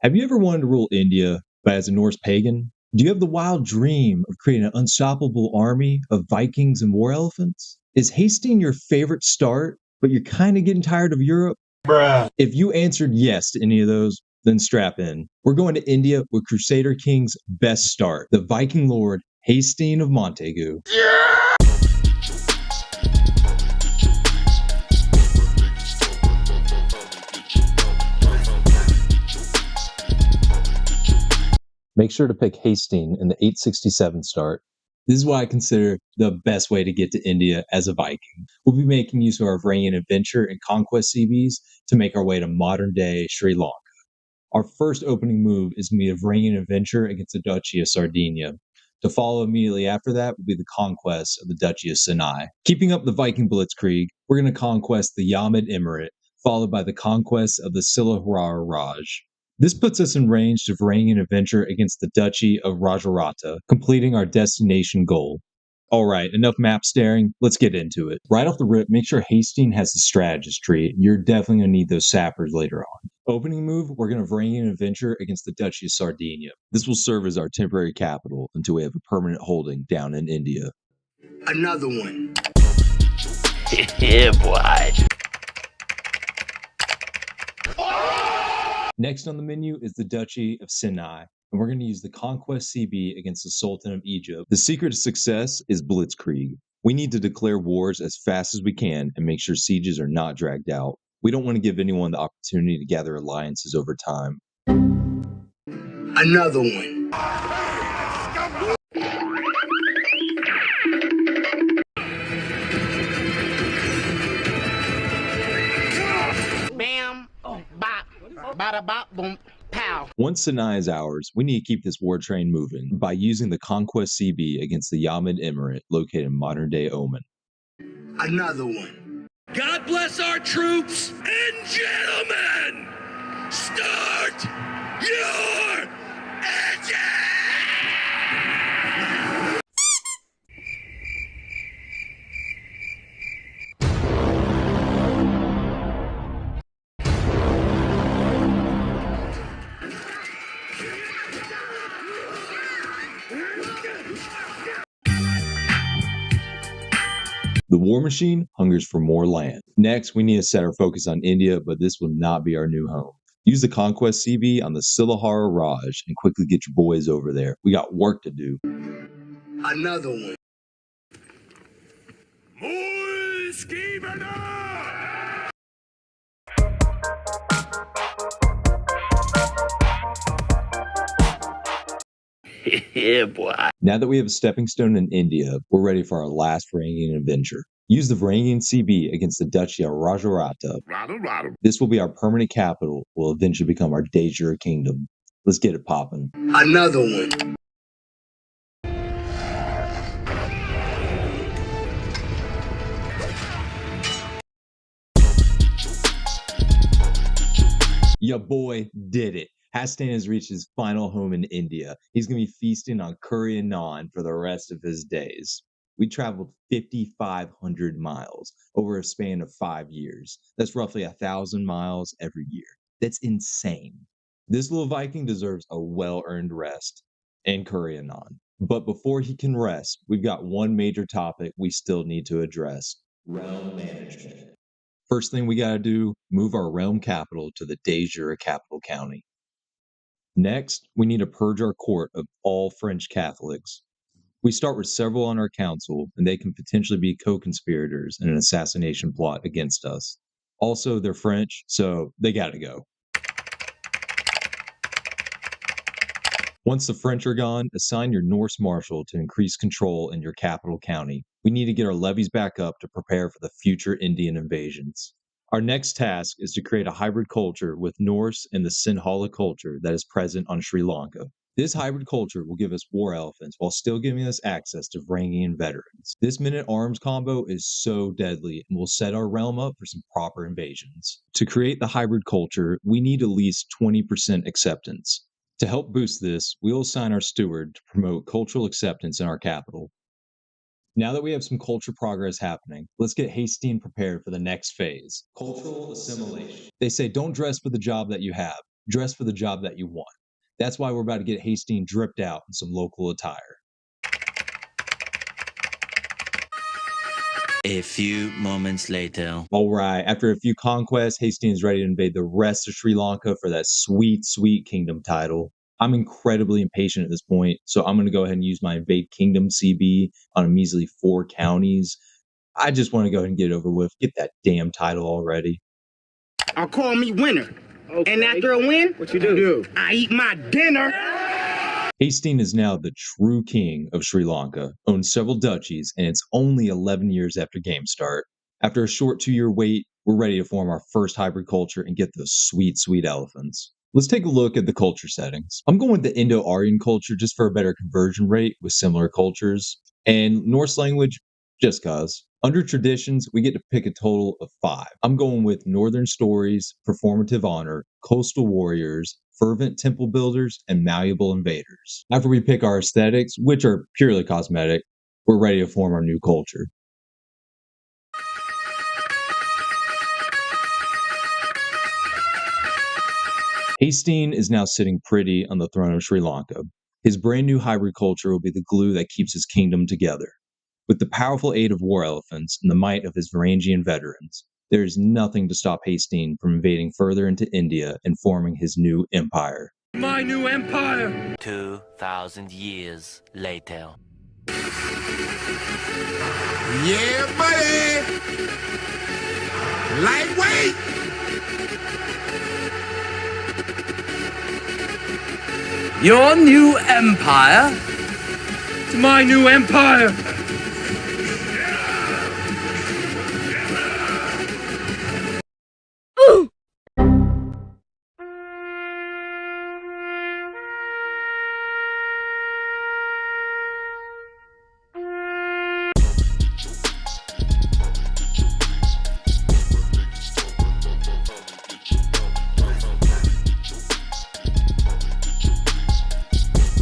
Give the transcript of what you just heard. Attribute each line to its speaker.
Speaker 1: Have you ever wanted to rule India, but as a Norse pagan? Do you have the wild dream of creating an unstoppable army of Vikings and war elephants? Is Haesteinn your favorite start, but you're kind of getting tired of Europe?
Speaker 2: Bruh.
Speaker 1: If you answered yes to any of those, then strap in. We're going to India with Crusader Kings' best start, the Viking lord Haesteinn of Montagu. Make sure to pick Haesteinn in the 867 start. This is what I consider the best way to get to India as a Viking. We'll be making use of our Varangian Adventure and Conquest CBs to make our way to modern-day Sri Lanka. Our first opening move is going to be a Varangian Adventure against the Duchy of Sardinia. To follow immediately after that will be the conquest of the Duchy of Sinai. Keeping up the Viking blitzkrieg, we're going to conquest the Yamid Emirate, followed by the conquest of the Silahara Raj. This puts us in range to Varangian Adventure against the Duchy of Rajarata, completing our destination goal. Alright, enough map staring, let's get into it. Right off the rip, make sure Haesteinn has the strategist tree. You're definitely going to need those sappers later on. Opening move, we're going to Varangian Adventure against the Duchy of Sardinia. This will serve as our temporary capital until we have a permanent holding down in India.
Speaker 2: Another one.
Speaker 3: Yeah, boy.
Speaker 1: Next on the menu is the Duchy of Sinai, and we're going to use the Conquest CB against the Sultan of Egypt. The secret to success is blitzkrieg. We need to declare wars as fast as we can and make sure sieges are not dragged out. We don't want to give anyone the opportunity to gather alliances over time.
Speaker 2: Another one.
Speaker 3: Bam, bop, bada bop, boom, pow.
Speaker 1: Once Sinai is ours, we need to keep this war train moving by using the Conquest CB against the Yamid Emirate located in modern-day Oman.
Speaker 2: Another one.
Speaker 4: God bless our troops and gentlemen, start your engine!
Speaker 1: The war machine hungers for more land. Next, we need to set our focus on India, but this will not be our new home. Use the Conquest CB on the Silahara Raj and quickly get your boys over there. We got work to do.
Speaker 2: Another one.
Speaker 3: Yeah, boy.
Speaker 1: Now that we have a stepping stone in India, we're ready for our last Varangian adventure. Use the Varangian CB against the Duchy of Rajarata. This will be our permanent capital, will eventually become our de jure kingdom. Let's get it poppin'.
Speaker 2: Another one.
Speaker 1: Ya boy did it. Haesteinn has reached his final home in India. He's going to be feasting on curry and naan for the rest of his days. We traveled 5,500 miles over a span of 5 years. That's roughly 1,000 miles every year. That's insane. This little Viking deserves a well-earned rest and curry and naan. But before he can rest, we've got one major topic we still need to address: realm management. First thing we got to do, move our realm capital to the de jure capital county. Next, we need to purge our court of all French Catholics. We start with several on our council, and they can potentially be co-conspirators in an assassination plot against us. Also, they're French, so they gotta go. Once the French are gone, assign your Norse marshal to increase control in your capital county. We need to get our levies back up to prepare for the future Indian invasions. Our next task is to create a hybrid culture with Norse and the Sinhala culture that is present on Sri Lanka. This hybrid culture will give us war elephants while still giving us access to Varangian veterans. This men-at-arms combo is so deadly and will set our realm up for some proper invasions. To create the hybrid culture, we need at least 20% acceptance. To help boost this, we will assign our steward to promote cultural acceptance in our capital. Now that we have some culture progress happening, let's get Haesteinn prepared for the next phase: cultural assimilation. They say don't dress for the job that you have, Dress for the job that you want. That's why we're about to get Haesteinn dripped out in some local attire.
Speaker 5: A few moments later.
Speaker 1: All right, after a few conquests, Haesteinn is ready to invade the rest of Sri Lanka for that sweet, sweet kingdom title. I'm incredibly impatient at this point, so I'm going to go ahead and use my Invade Kingdom CB on a measly 4 counties. I just want to go ahead and get it over with. Get that damn title already.
Speaker 3: I'll call me winner. Okay. And after a win, what you do? I eat my dinner.
Speaker 1: Haesteinn is now the true king of Sri Lanka, owns several duchies, and it's only 11 years after game start. After a short 2-year wait, we're ready to form our first hybrid culture and get those sweet, sweet elephants. Let's take a look at the culture settings. I'm going with the Indo-Aryan culture just for a better conversion rate with similar cultures, and Norse language just cause. Under traditions, we get to pick a total of 5. I'm going with Northern Stories, Performative Honor, Coastal Warriors, Fervent Temple Builders, and Malleable Invaders. After we pick our aesthetics, which are purely cosmetic, we're ready to form our new culture. Haesteinn is now sitting pretty on the throne of Sri Lanka. His brand new hybrid culture will be the glue that keeps his kingdom together. With the powerful aid of war elephants and the might of his Varangian veterans, there is nothing to stop Haesteinn from invading further into India and forming his new empire.
Speaker 4: My new empire!
Speaker 5: 2,000 years later.
Speaker 2: Yeah, buddy! Lightweight!
Speaker 4: Your new empire? It's my new empire!